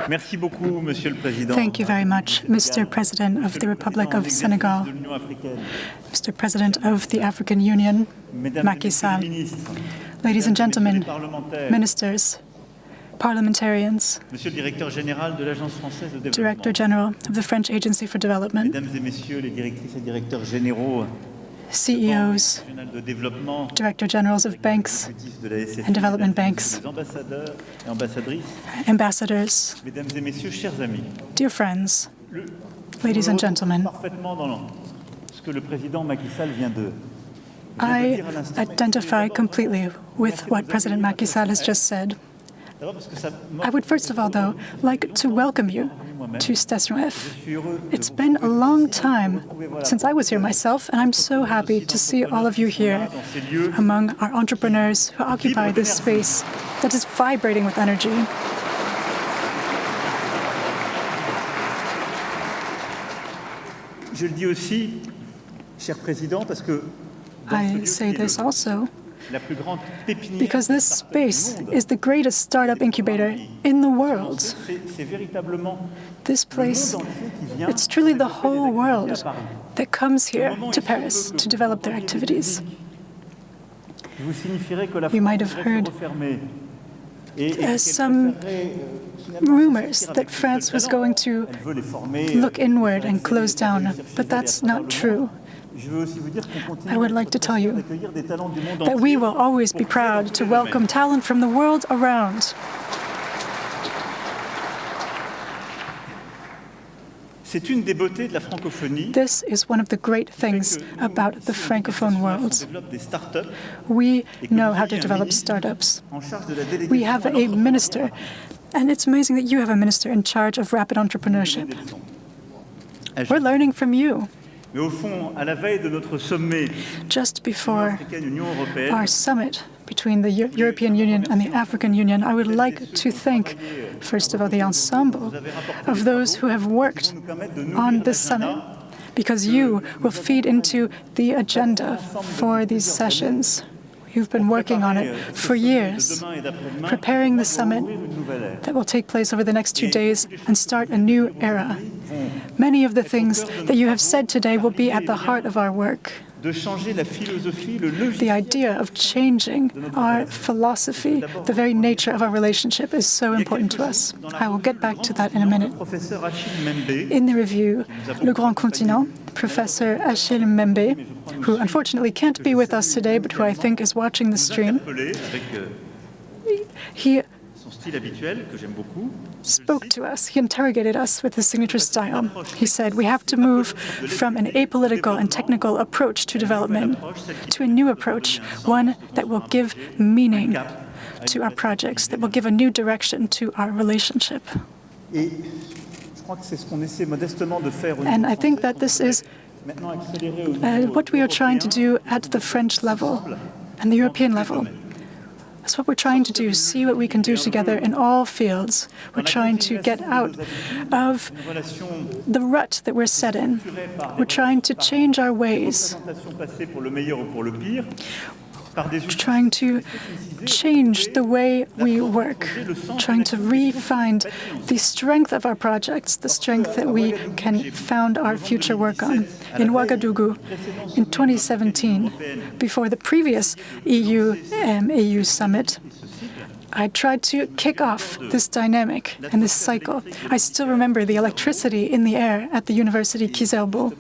Merci beaucoup, Monsieur le Président. Thank you very much, Mr. President of the Republic of Senegal, Mr. President of the African Union, Macky Sall, ladies and gentlemen, ministers, parliamentarians, Monsieur le Directeur Général de l'Agence Française de Développement, Director General of the French Agency for Development, Mesdames et Messieurs les directrices et directeurs généraux, CEOs, de développement, Director Generals of banks de la SFI, and development banks, les ambassadeurs et ambassadrices, ambassadors, Mesdames et Messieurs, chers amis, dear friends, ladies and gentlemen, parfaitement dans ce que le président Macky Sall vient de I identify completely with what President Macky Sall has just said. I would first of all, though, like to welcome you to Station F. It's been a long time since I was here myself, and I'm so happy to see all of you here among our entrepreneurs who occupy this space that is vibrating with energy. Je le dis aussi, cher Président, parce que I say this also la plus grande pépinière because this space is the greatest startup incubator in the world. c'est véritablement This place, it's truly the whole world that comes here to Paris to develop their activities. vous signifierait que la You might France have devrait heard se refermer et some rumors that France was going to veut les former. look inward and close down, but that's not true. Je veux aussi vous dire qu'on continue I would like to tell you d'accueillir des talents du monde that we entier. will always be proud to welcome talent from the world around. C'est une des beautés de la francophonie. This is one of the great things about the Francophone world. On développe des startups We know how to develop startups. en charge de la délégation We have à a l'entrepreneuriat. minister, and it's amazing that you have a minister in charge of rapid entrepreneurship. We're learning from you. Mais au fond, à la veille de notre sommet Just before Africaine-Union européenne, our summit between the European Union and the African Union, I would like to thank, first of all, the ensemble of those who have worked on this summit, because you will feed into the agenda for these sessions. You've been working on it for years, preparing the summit that will take place over the next 2 days and start a new era. Many of the things that you have said today will be at the heart of our work. de changer la philosophie, le The idea of changing our philosophy, the very nature of our relationship, is so important to us. I will get back to that in a minute. professeur Achille Mbembe, In the review, Le Grand Continent, Professor Achille Mbembe, who unfortunately can't be with us today, but who I think is watching the stream, appelé avec he son style habituel, que j'aime beaucoup, spoke to us. He interrogated us with his signature style. He said, we have to move from an apolitical and technical approach to development to a new approach, one that will give meaning to our projects, that will give a new direction to our relationship. et je crois que c'est ce qu'on essaie modestement de faire au And niveau I think français, that this is maintenant accélérer au niveau what we are trying to do at the French level and the European level. That's what we're trying to do, see what we can do together in all fields. We're trying to get out of the rut that we're set in. We're trying to change our ways. représentation passée pour le meilleur ou pour le pire, par des We're trying to change the way we work, trying to refine the strength of our projects, the strength that we can found our future work on. In Ouagadougou, in 2017, before the previous EU summit, I tried to kick off this dynamic and this cycle. I still remember the electricity in the air at the University Kizerbo.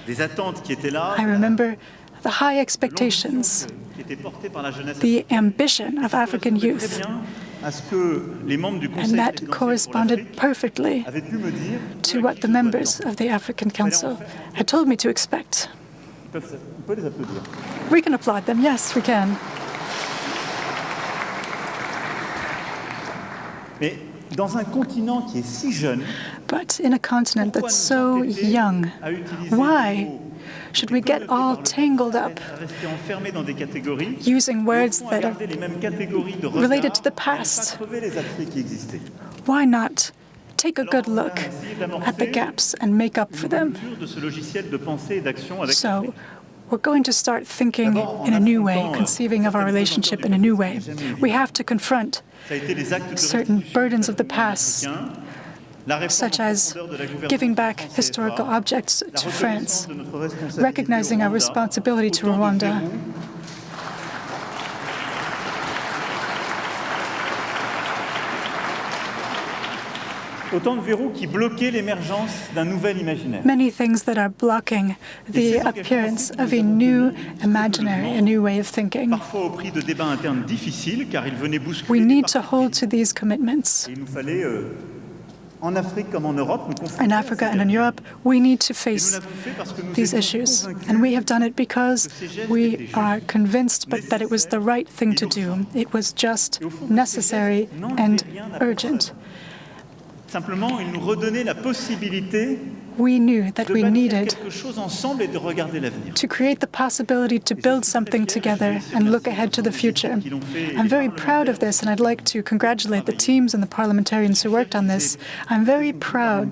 des attentes qui étaient là, I remember the high expectations, qui étaient portées par la jeunesse the ambition of African très youth, bien à ce que les membres du Conseil and that présidentiel pour corresponded l'Afrique perfectly avaient pu me dire to what the members of the African Council had told me to expect. on peut les applaudir. We can applaud them, yes, we can. Mais dans un continent qui est si jeune, But in a continent that's so young, à utiliser why des mots should we get all tangled up à rester enfermés dans des catégories, using words à that are garder les mêmes catégories de regard, related to the et à ne past? pas crever les abcès qui existaient. Why not take a good look at the gaps and make up for them? De ce logiciel de pensée et d'action avec So we're going to start thinking in a new way, conceiving of our relationship in a new way. We have to confront certain burdens of the past, such as giving back historical objects to France, recognizing our responsibility to Rwanda. Autant de verrous qui bloquaient l'émergence d'un nouvel imaginaire. Many things that are blocking the appearance of a new imaginary, a new way of thinking. Parfois au prix de débats internes difficiles, car ils venaient bousculer. We need to hold to these commitments. Il nous fallait, en Afrique comme en Europe, nous confronter. In Africa and in Europe, we need to face these issues. And we have done it because we are convinced that it was the right thing to do. It was just necessary and urgent. Simplement, il nous redonnait la possibilité we knew that we needed to create the possibility to build something together and look ahead to the future. I'm very proud of this, and I'd like to congratulate the teams and the parliamentarians who worked on this. I'm very proud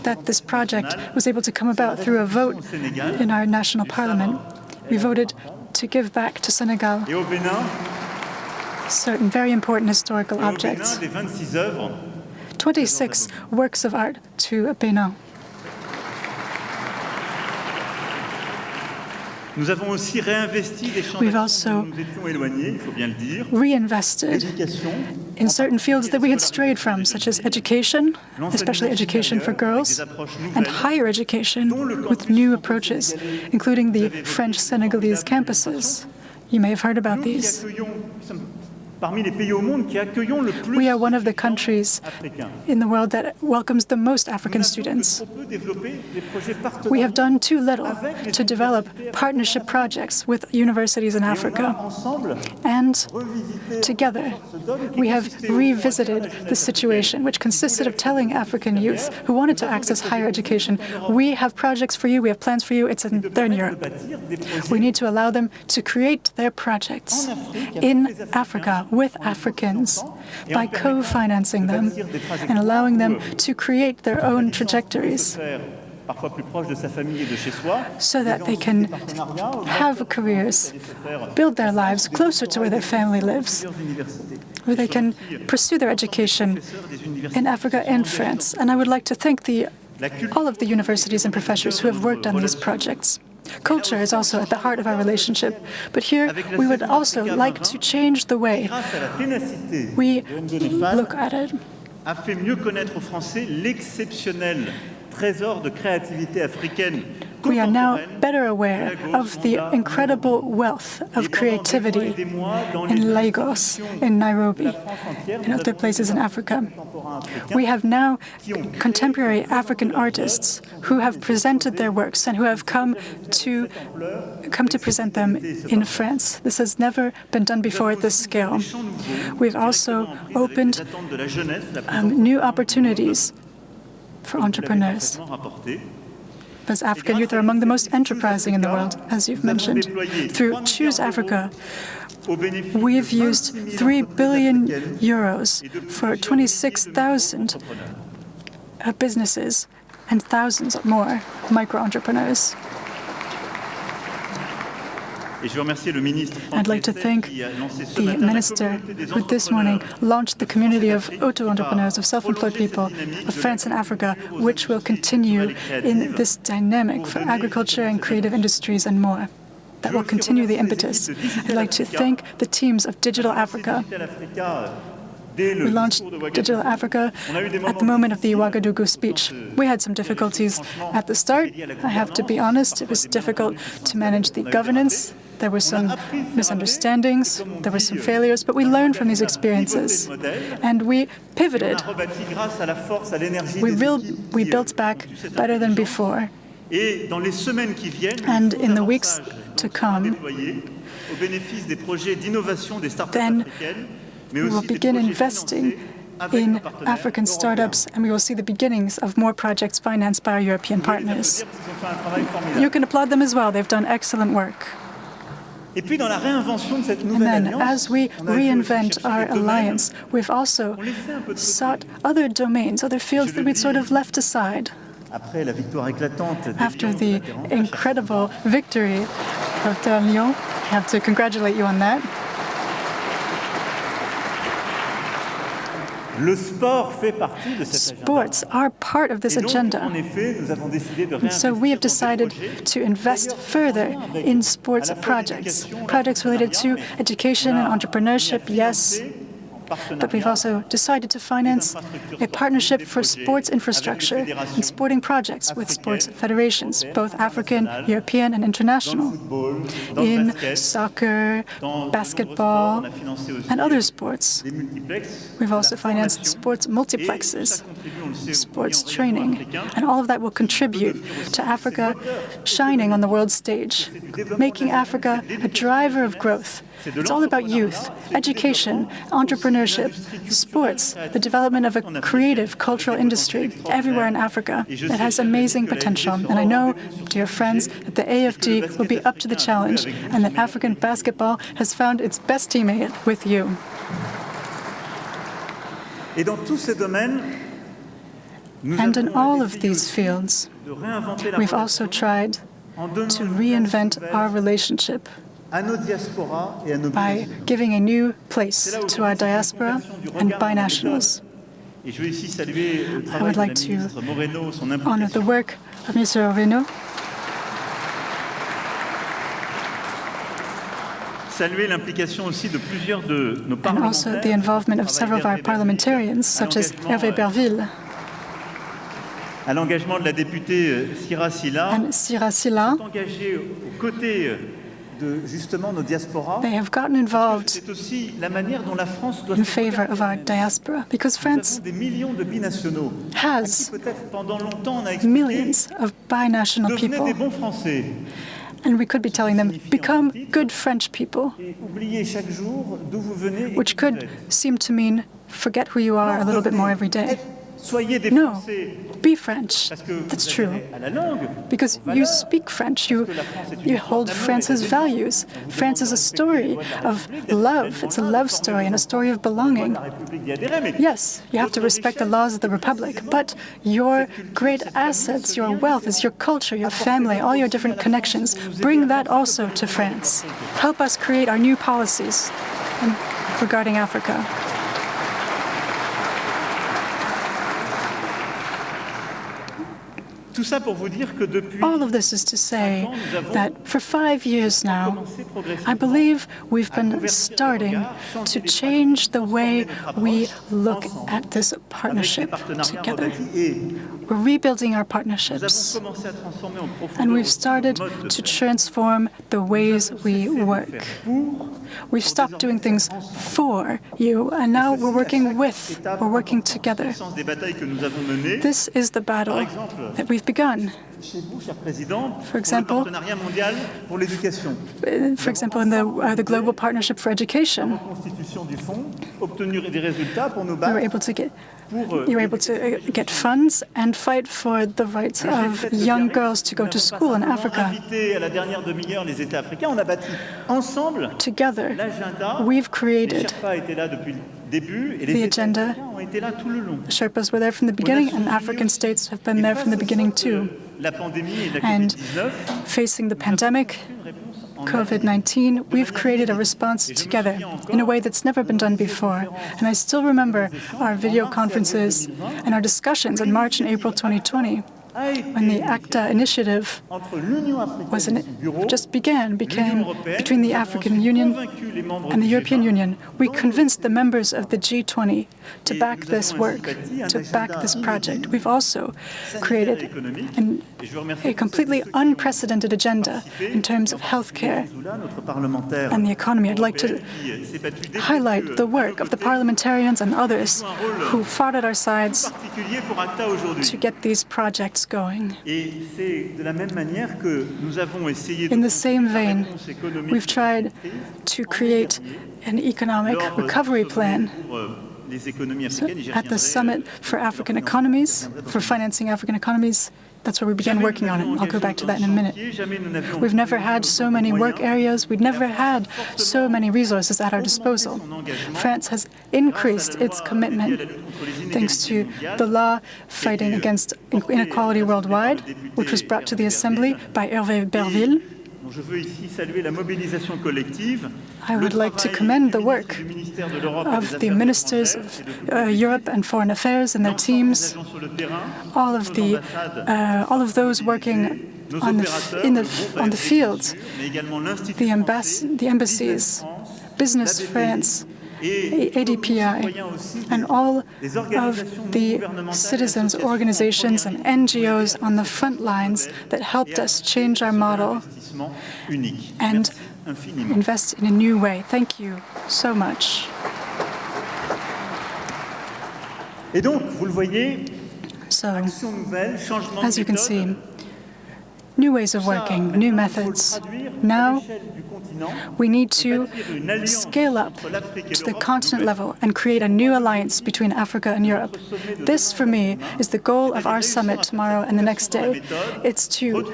that this project was able to come about through a vote in our national parliament. We voted to give back to Senegal certain very important historical objects. 26 works of art to Benin. We've also reinvested in certain fields that we had strayed from, such as education, especially education for girls, and higher education with new approaches, including the French-Senegalese campuses. You may have heard about these. We are one of the countries in the world that welcomes the most African students. We have done too little to develop partnership projects with universities in Africa. And together, we have revisited the situation, which consisted of telling African youth who wanted to access higher education, we have projects for you, we have plans for you, they're in Europe. We need to allow them to create their projects in Africa with Africans by co-financing them and allowing them to create their own trajectories so that they can have careers, build their lives closer to where their family lives, where they can pursue their education in Africa and France. And I would like to thank all of the universities and professors who have worked on these projects. Culture is also at the heart of our relationship, but here we would also like to change the way we look at it. A fait mieux connaître aux Français l'exceptionnel trésor de créativité africaine. We are now better aware of the incredible wealth of creativity in Lagos, in Nairobi, and other places in Africa. We have now contemporary African artists who have presented their works and who have come to present them in France. This has never been done before at this scale. We've also opened new opportunities for entrepreneurs, because African youth are among the most enterprising in the world, as you've mentioned. Through Choose Africa, we've used 3 billion euros for 26,000 businesses and thousands more micro-entrepreneurs. I'd like to thank the minister who this morning launched the community of auto-entrepreneurs, of self-employed people of France and Africa, which will continue in this dynamic for agriculture and creative industries and more. That will continue the impetus. I'd like to thank the teams of Digital Africa. We launched Digital Africa at the moment of the Ouagadougou speech. We had some difficulties at the start. I have to be honest, it was difficult to manage the governance. There were some misunderstandings, there were some failures, but we learned from these experiences, and we pivoted. We built back better than before. And in the weeks to come, then we will begin investing in African startups, and we will see the beginnings of more projects financed by our European partners. You can applaud them as well. They've done excellent work. And then, as we reinvent our alliance, we've also sought other domains, other fields that we'd sort of left aside. Après la victoire éclatante After the incredible victory of Lyon, I have to congratulate you on that. Le sport fait partie de cet agenda. Sports are part of this Et donc, agenda. en effet, nous avons décidé de And so we have réinvestir dans des decided projets. to invest further in sports projects related to education and entrepreneurship, yes, but we've also decided to finance a partnership for sports infrastructure and sporting projects with sports federations, both African, European, and international, in soccer, basketball, and other sports. We've also financed sports multiplexes, sports training, and all of that will contribute to Africa shining on the world stage, making Africa a driver of growth. It's all about youth, education, entrepreneurship, sports, the development of a creative cultural industry everywhere in Africa that has amazing potential. And I know, dear friends, that the AFD will be up to the challenge and that African basketball has found its best teammate with you. Et dans tous ces domaines, nous And in avons all of essayé these aussi fields, de réinventer la we've relation also tried en donnant to une reinvent place our relationship à nos diasporas et à nos by binationaux. giving a new place to our diaspora and binationals. Et je veux ici saluer le I travail would de la like to ministre Moreno, son honor the implication. work of Mr. Reno, Saluer l'implication aussi de plusieurs de nos and also parlementaires. the involvement of several of our parliamentarians, such as Hervé Berville À l'engagement de la députée Sira Silla, and Sira Silla. engagés aux côtés de justement nos diasporas. They have gotten involved C'est aussi la manière dont la France doit in se favor regarder of our elle-même. diaspora, because Nous France avons des millions de binationaux à qui has peut-être pendant longtemps on a expliqué millions of binational devenez des people, bons Français and we could be telling them, become good French people, et oubliez chaque jour d'où vous venez. Et which qui vous could êtes. seem to mean forget who you are a little bit more every day. Soyez des No, Français be French. parce que That's vous true. adhérez à la langue, Because you speak French, you hold France's values. France is a story of love. It's a love story and a story of belonging. la République d'y adhérer, mais Yes, you have to respect the laws of the Republic, but your great assets, your wealth, is your culture, your family, all your different connections. Bring that also to France. Help us create our new policies regarding Africa. tout ça pour vous dire que depuis All of this is to say that for 5 years now, I believe we've been starting to change the way we look at this partnership together. We're rebuilding our nous avons partnerships, commencé à transformer en profondeur and we've aussi started notre mode de to faire. transform the ways we work. Pour We've stopped doing things for you, and now we're working with, we're working together. le sens des batailles que nous avons menées. This is the battle that we've begun. Chez vous, cher Président, pour example, le partenariat mondial pour l'éducation. For example, in the Global Partnership for Education, Constitution du fonds, obtenu des résultats pour nous we were battre able to get pour you were able to get funds and fight for the rights of young girls to go to school in Africa. inviter à la dernière demi-heure les États africains. On a bâti ensemble Together, l'agenda. we've Les created Sherpas étaient là depuis le début et les the États agenda. africains ont été là tout le long. Sherpas were there from the beginning, and African states have been there from the beginning too. La pandémie et la And COVID-19, facing the pandemic, COVID-19, we've created a response together in a way that's never been done before. And I still remember our video conferences and our discussions in March and April 2020, when the ACTA initiative entre l'Union africaine et son bureau, became between the African Union and the European Union. We convinced the members of the G20 to back this work, to back this project. We've also created a completely unprecedented agenda in terms of healthcare notre parlementaire and the economy. I'd like to s'est battu highlight the work of the parliamentarians and others who fought at our sides particulier pour ACTA aujourd'hui. to get these projects going. Et c'est de la même manière que nous avons essayé de In the same vein, réponse économique we've tried to create an economic recovery plan pour les économies africaines. Et j'y at the reviendrai, summit for African economies, for financing African economies. That's where we began working on it. I'll go back to that in a minute. We've never had so many work areas. We've never had so many resources at our disposal. France has increased its commitment thanks to the law fighting against inequality worldwide, which was brought to the Assembly by Hervé Berville. I would like to commend the work of the ministers of Europe and Foreign Affairs and their teams, all of those working on the field, the embassies, Business France, ADPI, and all of the citizens' organizations and NGOs on the front lines that helped us change our model and invest in a new way. Thank you so much. Et donc, vous le voyez, So, action nouvelle, changement as you can de see, méthode. new ways of working, new methods. Now, we need to scale up to the continent level and create a new alliance between Africa and Europe. This, for me, is the goal of our summit tomorrow and the next day. It's to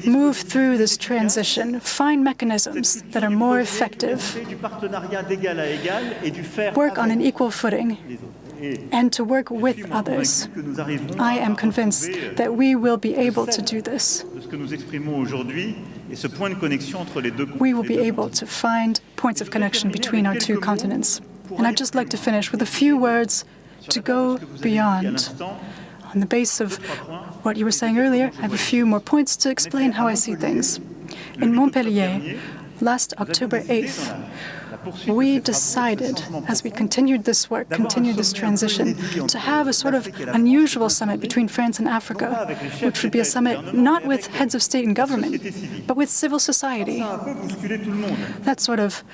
move through this transition, find mechanisms that are more effective, work on an equal footing, and to work with others. I am convinced that we will be able to do this. We will be able to find points of connection between our two continents. And I'd just like to finish with a few words to go beyond. On the base of what you were saying earlier, I have a few more points to explain how I see things. In Montpellier, last October 8th, we decided, as we continued this work, continued this transition, to have a sort of unusual summit between France and Africa, which would be a summit not with heads of state and government, but with civil society. That sort of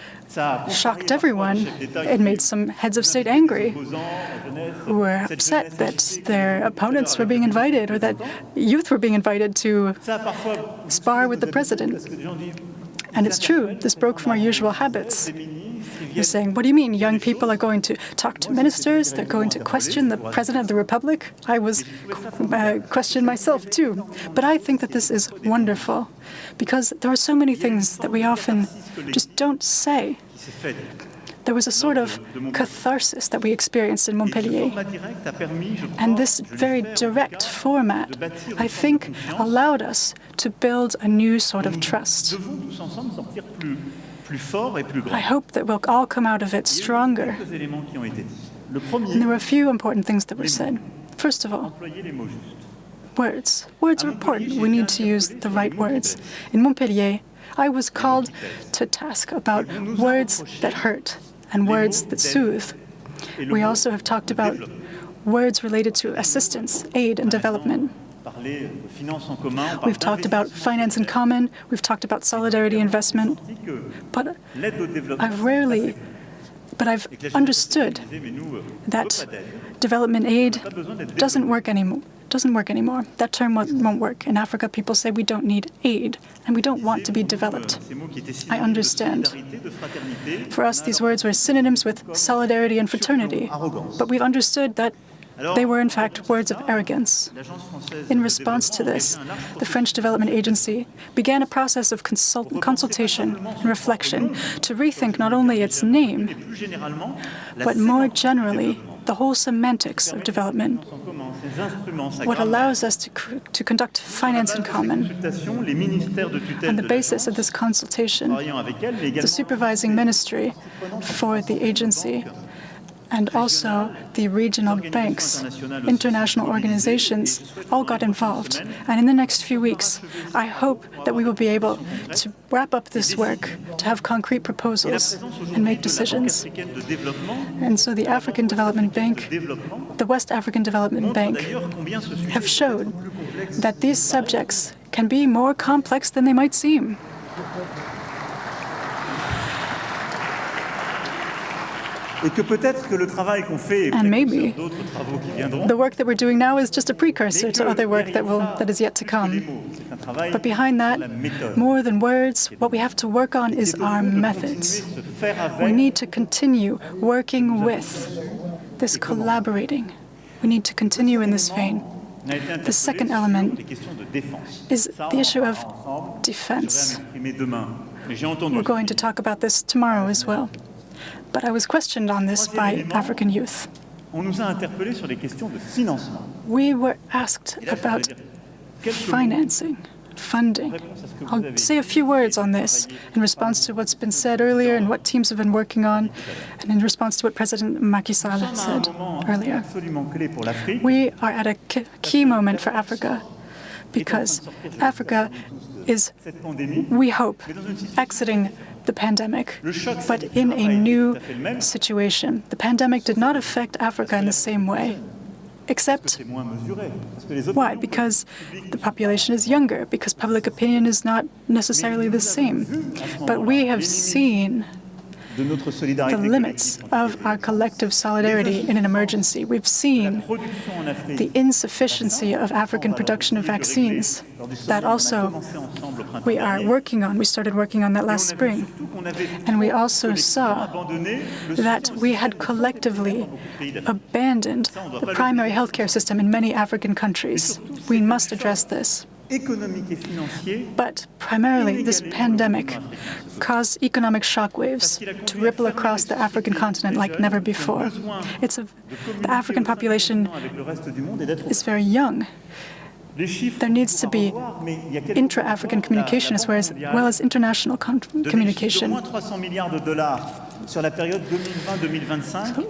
shocked everyone. It made some heads of state angry, who were upset that their opponents were being invited, or that youth were being invited to spar with the president. And it's true, this broke from our usual habits. You're saying, what do you mean? Young people are going to talk to ministers? They're going to question the President of the Republic? I was questioned myself, too. But I think that this is wonderful, because there are so many things that we often just don't say. There was a sort of catharsis that we experienced in Montpellier. And this very direct format, I think, allowed us to build a new sort of trust. I hope that we'll all come out of it stronger. And there were a few important things that were said. First of all, words. Words are important. We need to use the right words. In Montpellier, I was called to task about words that hurt and words that soothe. We also have talked about words related to assistance, aid, and development. We've talked about finance in common, we've talked about solidarity investment, but I've understood that development aid doesn't work anymore. That term won't work. In Africa, people say we don't need aid, and we don't want to be developed. I understand. For us, these words were synonyms with solidarity and fraternity, but we've understood that they were, in fact, words of arrogance. In response to this, the French Development Agency began a process of consultation and reflection to rethink not only its name, but more generally, the whole semantics of development, what allows us to conduct finance in common. On the basis of this consultation, the supervising ministry for the agency and also the regional banks, international organizations, all got involved. And in the next few weeks, I hope that we will be able to wrap up this work, to have concrete proposals and make decisions. And so the African Development Bank, the West African Development Bank, have showed that these subjects can be more complex than they might seem. And maybe the work that we're doing now is just a precursor to other work that is yet to come. But behind that, more than words, what we have to work on is our methods. We need to continue working with, this collaborating. We need to continue in this vein. The second element is the issue of defense. We're going to talk about this tomorrow as well. But I was questioned on this by African youth. We were asked about financing, funding. I'll say a few words on this in response to what's been said earlier and what teams have been working on, and in response to what President Macky Sall said earlier. We are at a key moment for Africa because Africa is, we hope, exiting the pandemic, but in a new situation. The pandemic did not affect Africa in the same way. Except, why? Because the population is younger, because public opinion is not necessarily the same. But we have seen the limits of our collective solidarity in an emergency. We've seen the insufficiency of African production of vaccines. That also we are working on. We started working on that last spring. And we also saw that we had collectively abandoned the primary healthcare system in many African countries. We must address this. But primarily, this pandemic caused economic shockwaves to ripple across the African continent like never before. The African population is very young. There needs to be intra-African communication as well as international communication. So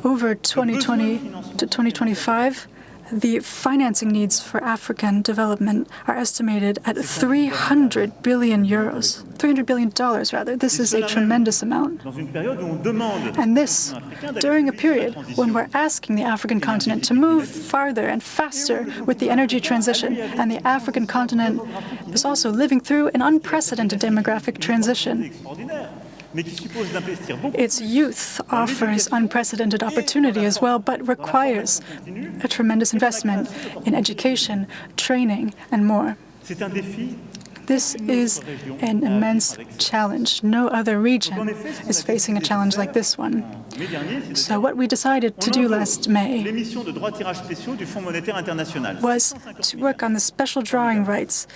over 2020 to 2025, the financing needs for African development are estimated at 300 billion euros, $300 billion rather. This is a tremendous amount. And this, during a period when we're asking the African continent to move farther and faster with the energy transition, and the African continent is also living through an unprecedented demographic transition. Its youth offers unprecedented opportunity as well, but requires a tremendous investment in education, training, and more. This is an immense challenge. No other region is facing a challenge like this one. So what we decided to do last May was to work on the special drawing rights.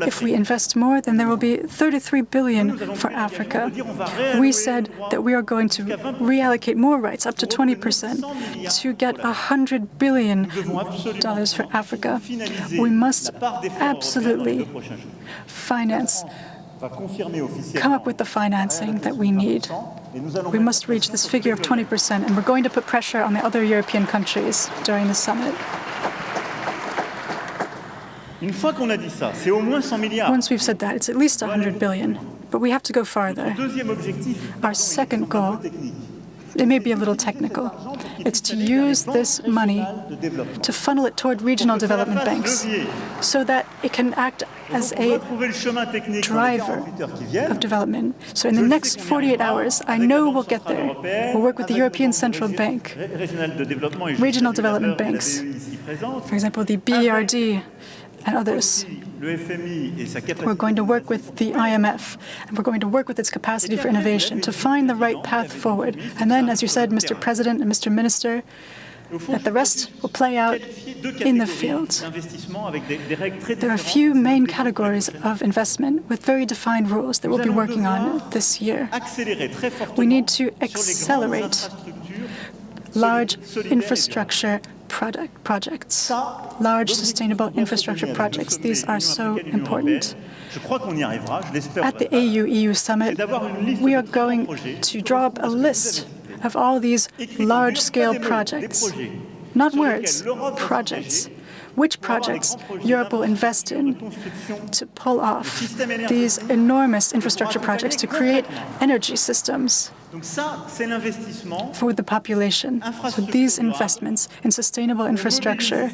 If we invest more, then there will be 33 billion for Africa. We said that we are going to reallocate more rights, up to 20%, to get $100 billion for Africa. We must absolutely come up with the financing that we need. We must reach this figure of 20%, and we're going to put pressure on the other European countries during the summit. Once we've said that, it's at least 100 billion, but we have to go farther. Our second goal, it may be a little technical, it's to use this money to funnel it toward regional development banks so that it can act as a driver of development. So in the next 48 hours, I know we'll get there. We'll work with the European Central Bank, regional development banks, for example, the BERD, and others. We're going to work with the IMF, and we're going to work with its capacity for innovation to find the right path forward. And then, as you said, Mr. President and Mr. Minister, that the rest will play out in the field. There are a few main categories of investment with very defined rules that we'll be working on this year. We need to accelerate large infrastructure projects, large sustainable infrastructure projects. These are so important. At the AU-EU summit, we are going to draw up a list of all these large-scale projects. Not words, projects. Which projects Europe will invest in to pull off these enormous infrastructure projects to create energy systems for the population. So these investments in sustainable infrastructure,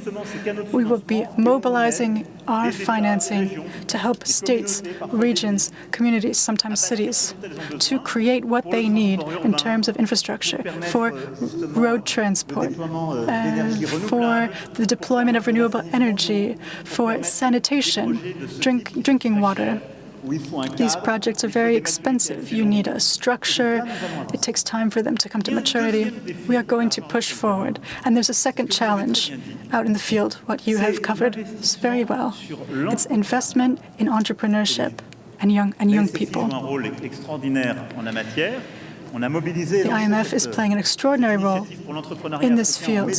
we will be mobilizing our financing to help states, regions, communities, sometimes cities, to create what they need in terms of infrastructure for road transport, for the deployment of renewable energy, for sanitation, drinking water. These projects are very expensive. You need a structure. It takes time for them to come to maturity. We are going to push forward. And there's a second challenge out in the field, what you have covered very well. It's investment in entrepreneurship and young people. The IMF is playing an extraordinary role in this field.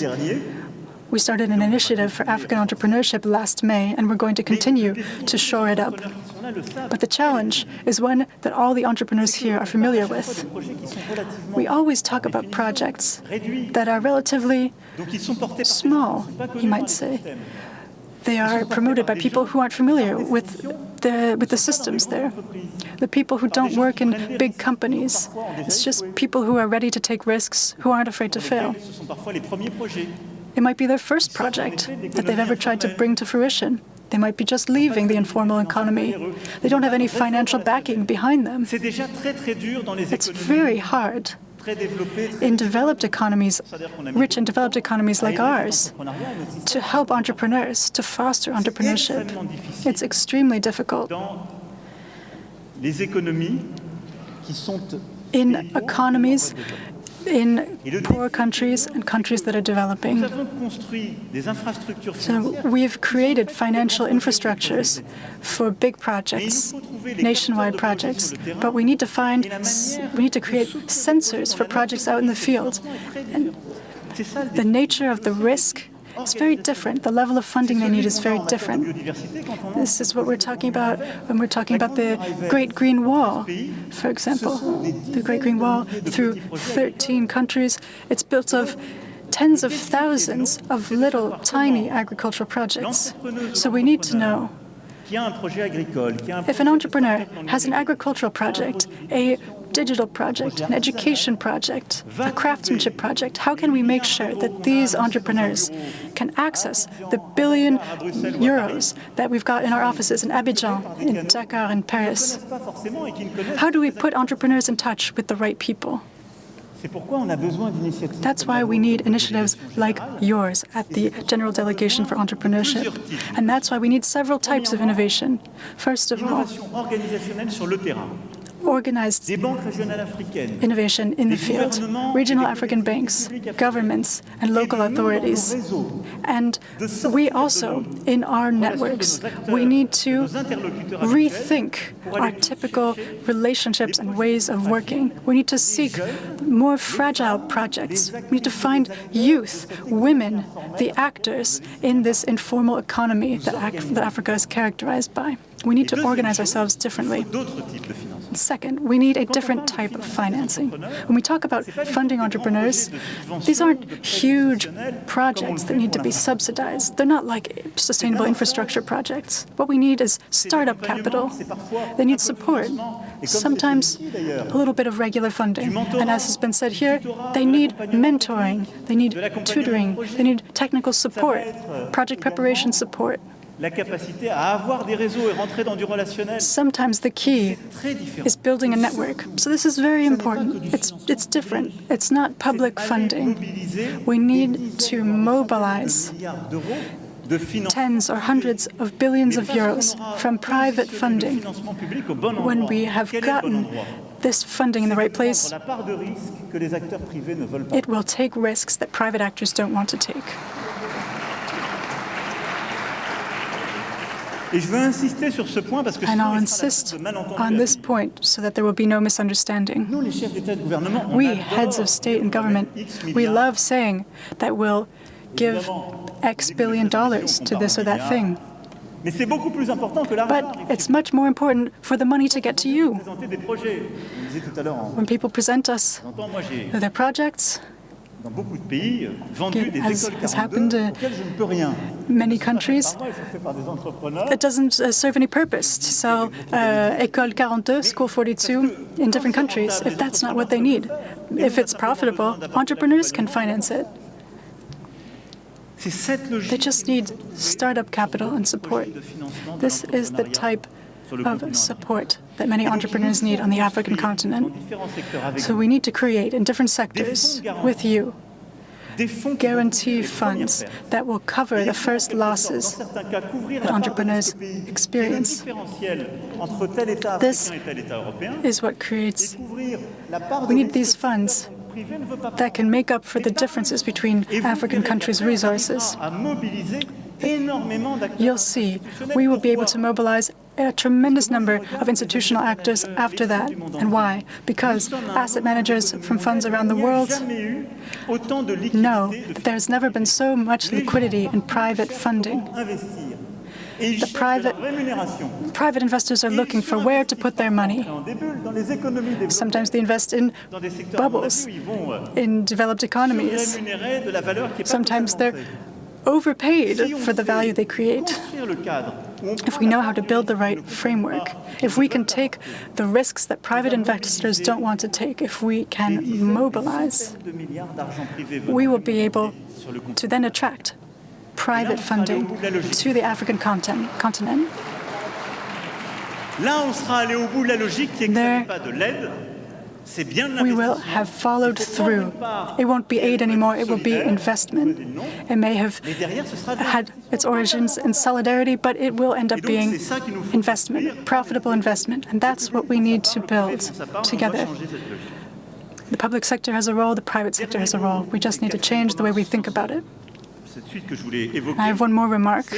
We started an initiative for African entrepreneurship last May, and we're going to continue to shore it up. But the challenge is one that all the entrepreneurs here are familiar with. We always talk about projects that are relatively small, you might say. They are promoted by people who aren't familiar with the systems there. The people who don't work in big companies. It's just people who are ready to take risks, who aren't afraid to fail. It might be their first project that they've ever tried to bring to fruition. They might be just leaving the informal economy. They don't have any financial backing behind them. It's very hard in developed economies, rich and developed economies like ours, to help entrepreneurs, to foster entrepreneurship. It's extremely difficult. In economies, in poor countries and countries that are developing. So we've created financial infrastructures for big projects, nationwide projects, but we need to create sensors for projects out in the field. And the nature of the risk is very different. The level of funding they need is very different. This is what we're talking about when we're talking about the Great Green Wall, for example. The Great Green Wall through 13 countries. It's built of tens of thousands of little, tiny agricultural projects. So we need to know if an entrepreneur has an agricultural project, a digital project, an education project, a craftsmanship project, how can we make sure that these entrepreneurs can access the €1 billion that we've got in our offices in Abidjan, in Dakar, and Paris? How do we put entrepreneurs in touch with the right people? That's why we need initiatives like yours at the General Delegation for Entrepreneurship. And that's why we need several types of innovation. First of all, organized innovation in the field, regional African banks, governments, and local authorities. And we also, in our networks, we need to rethink our typical relationships and ways of working. We need to seek more fragile projects. We need to find youth, women, the actors in this informal economy that Africa is characterized by. We need to organize ourselves differently. Second, we need a different type of financing. When we talk about funding entrepreneurs, these aren't huge projects that need to be subsidized. They're not like sustainable infrastructure projects. What we need is startup capital. They need support, sometimes a little bit of regular funding. And as has been said here, they need mentoring, they need tutoring, they need technical support, project preparation support. Sometimes the key is building a network. So this is very important. It's different. It's not public funding. We need to mobilize tens or hundreds of billions of euros from private funding. When we have gotten this funding in the right place, it will take risks that private actors don't want to take. And I'll insist on this point so that there will be no misunderstanding. We, heads of state and government, we love saying that we'll give X billion dollars to this or that thing. But it's much more important for the money to get to you. When people present us their projects, as happened in many countries, it doesn't serve any purpose to sell École 42, School 42 in different countries if that's not what they need. If it's profitable, entrepreneurs can finance it. They just need startup capital and support. This is the type of support that many entrepreneurs need on the African continent. So we need to create in different sectors with you guarantee funds that will cover the first losses that entrepreneurs experience. This is what creates, we need these funds that can make up for the differences between African countries' resources. You'll see, we will be able to mobilize a tremendous number of institutional actors after that. And why? Because asset managers from funds around the world know that there's never been so much liquidity in private funding. The private investors are looking for where to put their money. Sometimes they invest in bubbles, in developed economies. Sometimes they're overpaid for the value they create. If we know how to build the right framework, if we can take the risks that private investors don't want to take, if we can mobilize, we will be able to then attract private funding to the African continent. There, we will have followed through. It won't be aid anymore, it will be investment. It may have had its origins in solidarity, but it will end up being investment, profitable investment. And that's what we need to build together. The public sector has a role, the private sector has a role. We just need to change the way we think about it. I have one more remark.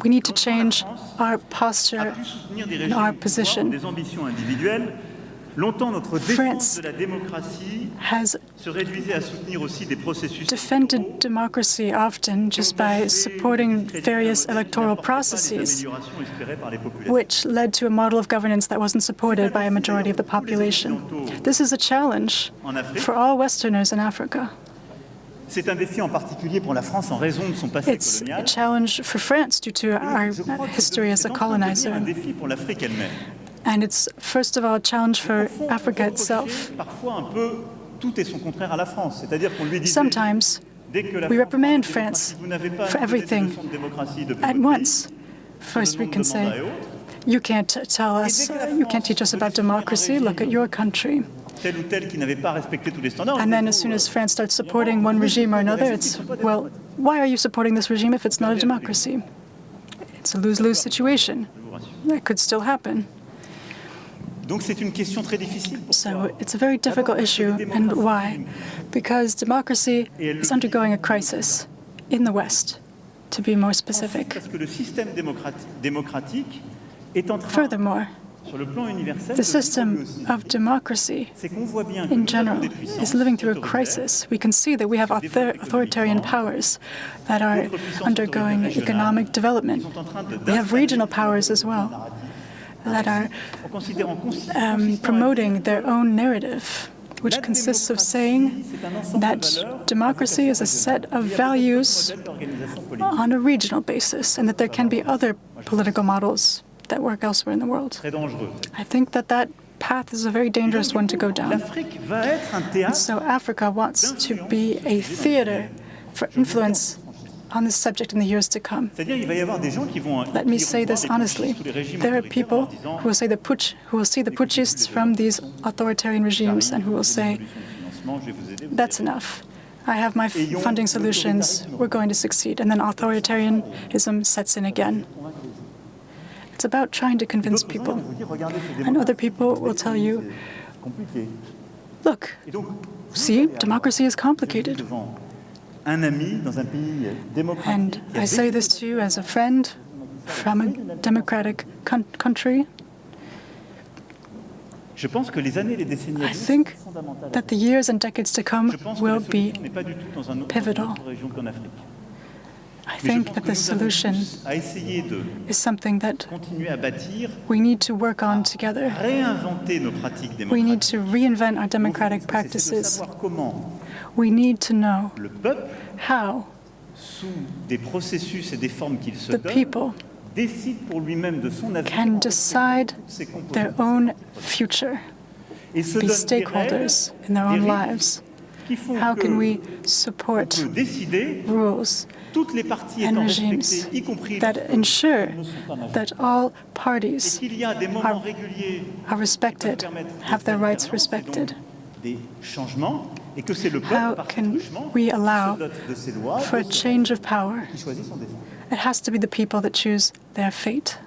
We need to change our posture and our position. France has defended democracy often just by supporting various electoral processes, which led to a model of governance that wasn't supported by a majority of the population. This is a challenge for all Westerners in Africa. C'est un défi en particulier pour la France en raison de son passé It's colonial. a challenge for France due to our history as a colonizer. Un défi pour l'Afrique elle-même. And it's, first of all, a challenge for Africa itself. Parfois un peu tout et son contraire à la France, c'est-à-dire qu'on lui dit Sometimes we reprimand France for everything at once. First we can say, you can't tell us, you can't teach us about democracy, look at your country. And then as soon as France starts supporting one regime or another, it's, well, why are you supporting this regime if it's not a democracy? It's a lose-lose situation. That could still happen. So it's a very difficult issue. And why? Because democracy is undergoing a crisis in the West, to be more specific. Furthermore, the system of democracy in general is living through a crisis. We can see that we have authoritarian powers that are undergoing economic development. We have regional powers as well that are promoting their own narrative, which consists of saying that democracy is a set of values on a regional basis and that there can be other political models that work elsewhere in the world. I think that that path is a very dangerous one to go down. And so Africa wants to be a theater for influence on this subject in the years to come. Let me say this honestly. There are people who will say the putschists from these authoritarian regimes and who will say, that's enough. I have my funding solutions, we're going to succeed. And then authoritarianism sets in again. It's about trying to convince people. And other people will tell you, look, see, democracy is complicated. And I say this to you as a friend from a democratic country. I think that the years and decades to come will be pivotal. I think that the solution is something that we need to work on together. We need to reinvent our democratic practices. We need to know how the people can decide their own future, be stakeholders in their own lives. How can we support rules and regimes that ensure that all parties are respected, have their rights respected, des changements et que c'est le How peuple, par can changement, we qui allow se dote de ses lois, for a de ses change of power? qui choisit son destin. It has to be the people that choose their fate.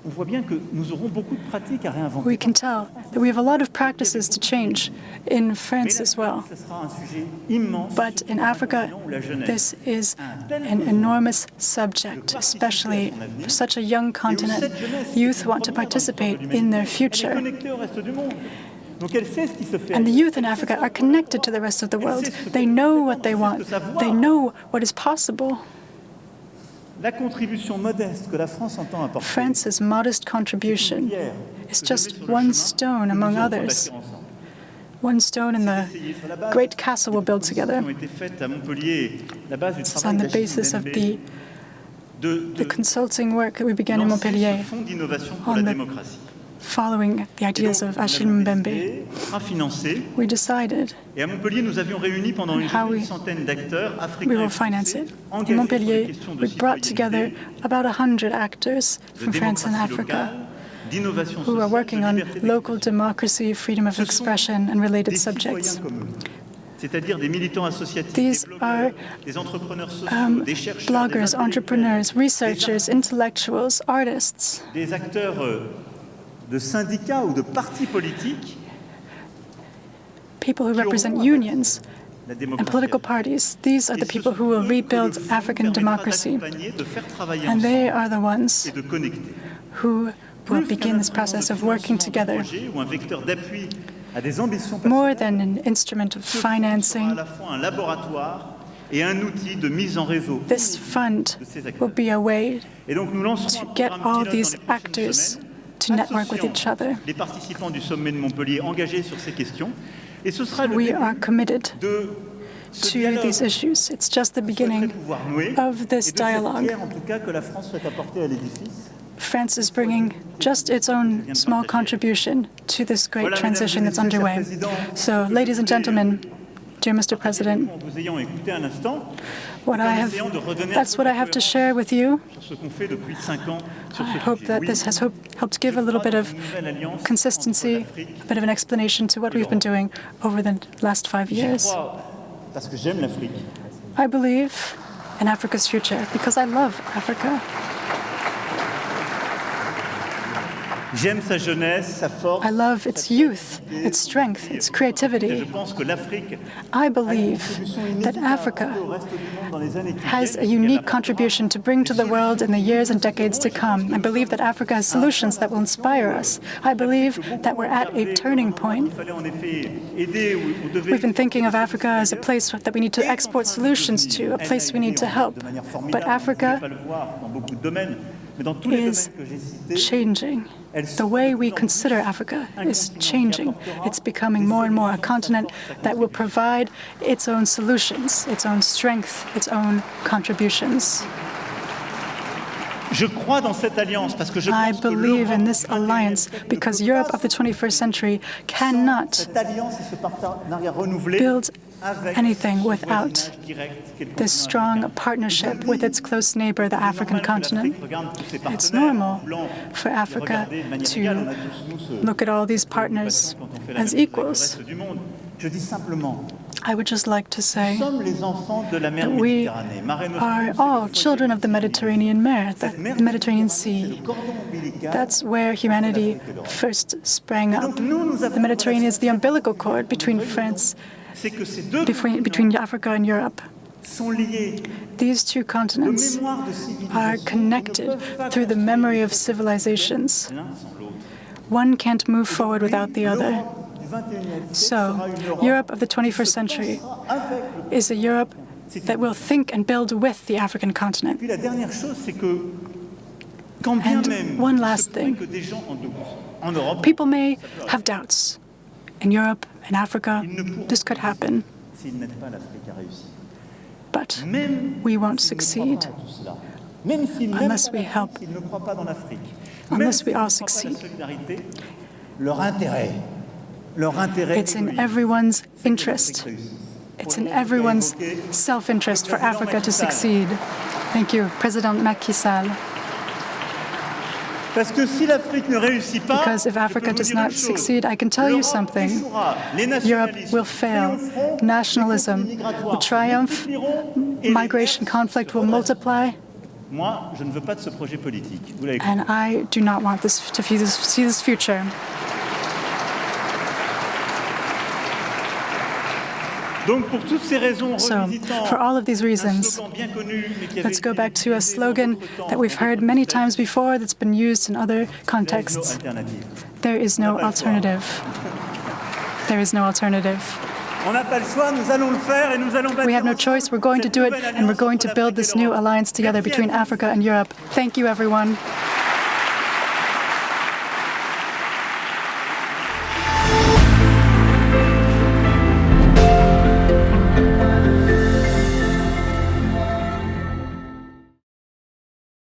On voit bien que nous aurons beaucoup de pratiques à réinventer. We can tell that we have a lot of practices to change in France as well. Ce sera un sujet immense. But in Africa, this is an enormous subject, especially for such a young continent. Youth want to participate in their future. Connectée au reste du monde. Donc elle sait ce qui se fait. And the youth in Africa are connected to the rest of the world. They know what they want. They know what is possible. La contribution modeste que la France entend apporter. France's modest contribution is just one stone among others. One stone in the great castle we'll build together. This is on the basis of the consulting work that we began in Montpellier following the ideas of Achille Mbembe. We decided how we will finance it. In Montpellier, we brought together about 100 actors from France and Africa who are working on local democracy, freedom of expression, and related subjects. These are bloggers, entrepreneurs, researchers, intellectuals, artists. De syndicats ou de partis politiques, people who represent unions and political parties. These are the people who will rebuild African democracy. And they are the ones who will begin this process of working together. More than an instrument of financing, this fund will be a way to get all these actors to network with each other. We are committed to these issues. It's just the beginning of this dialogue. France is bringing just its own small contribution to this great transition that's underway. So, ladies and gentlemen, dear Mr. President, that's what I have to share with you. I hope that this has helped give a little bit of consistency, a bit of an explanation to what we've been doing over the last 5 years. I believe in Africa's future because I love Africa. I love its youth, its strength, its creativity. I believe that Africa has a unique contribution to bring to the world in the years and decades to come. I believe that Africa has solutions that will inspire us. I believe that we're at a turning point. We've been thinking of Africa as a place that we need to export solutions to, a place we need to help. But Africa is changing. The way we consider Africa is changing. It's becoming more and more a continent that will provide its own solutions, its own strength, its own contributions. I believe in this alliance because Europe of the 21st century cannot build anything without this strong partnership with its close neighbor, the African continent. It's normal for Africa to look at all these partners as equals. I would just like to say that we are all children of the Mediterranean Sea. That's where humanity first sprang up. The Mediterranean is the umbilical cord between between Africa and Europe. These two continents are connected through the memory of civilizations. One can't move forward without the other. So, Europe of the 21st century is a Europe that will think and build with the African continent. And one last thing. People may have doubts. In Europe, in Africa, this could happen. But we won't succeed unless we help, unless we all succeed. It's in everyone's interest. It's in everyone's self-interest for Africa to succeed. Thank you, President Macky Sall. Parce que si l'Afrique ne réussit pas, Because if Africa does not succeed, I can tell you something. Europe will fail. Nationalism will triumph. Migration conflict will multiply. Moi, je ne veux pas de ce projet politique. Vous l'avez compris. And I do not want this to see this future. Donc, pour toutes ces raisons, So, revisitant for all of these un reasons, slogan bien connu, mais qui avait let's go été back to a utilisé slogan dans d'autres that we've heard many times before that's been used in other temps, contexts. alternative. There is no alternative. There is no alternative. On n'a pas le choix, nous allons le faire et nous allons bâtir We have no ensemble choice. We're going to cette do it, nouvelle and we're alliance going to entre build l'Afrique et this new l'Europe. alliance together Merci à between tous. Africa and Europe. Thank you, everyone.